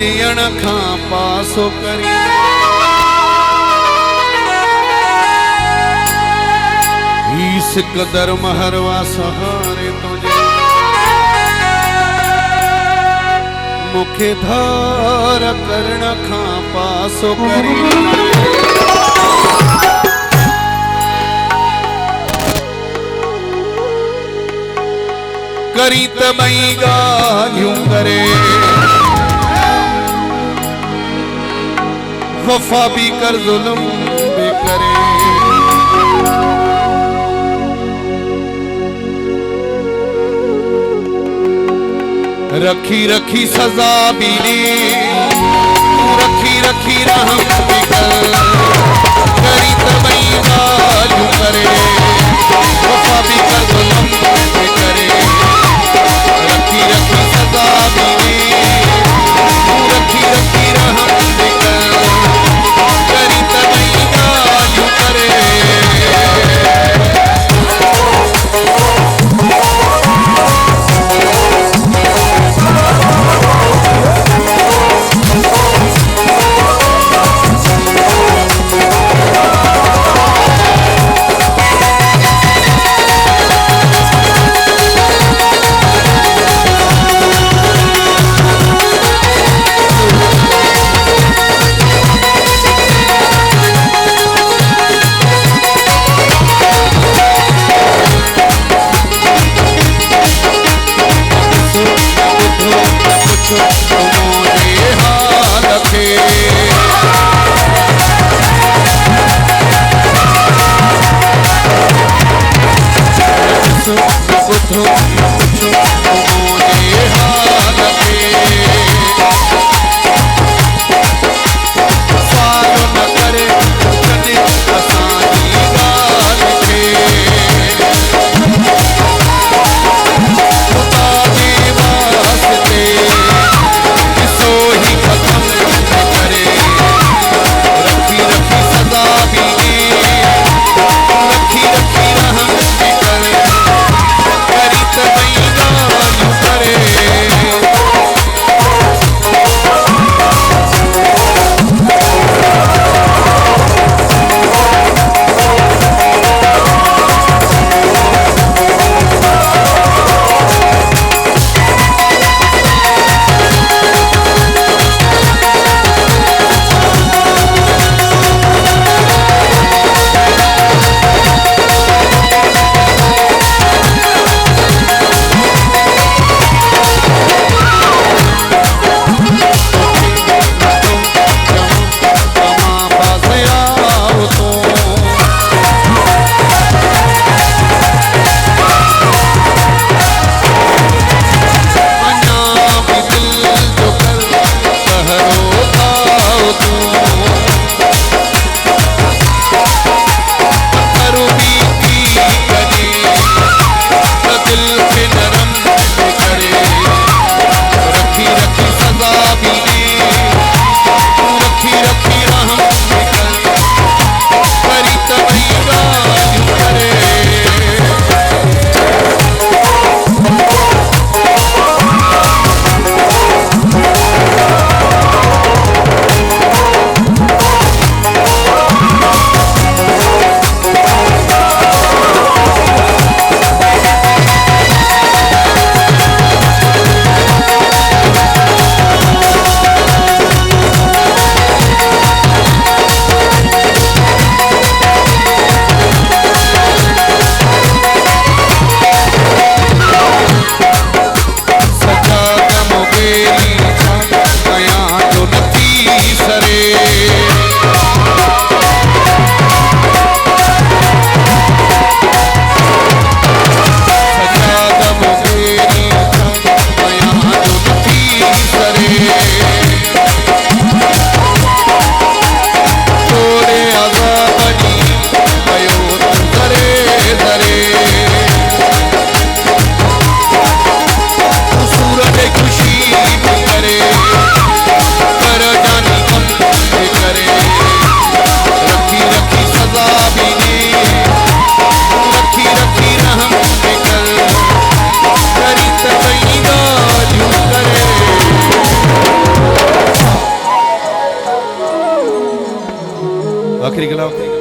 खां पासो करी ईस कदर महरवा सहारे तुझे मुखे धार करण खां पासो करी करी तबई गालियूं करे वफा भी कर जुल्म भी करे रखी रखी सजा भी ने रखी रखी रहम भी कर करी तबई गालियूं करे वफा भी कर जुल्म भी करे रखी रखी सजा भी ने रखी रखी रहम भी कर करी तबई गालियूं करे आखिरी कलाम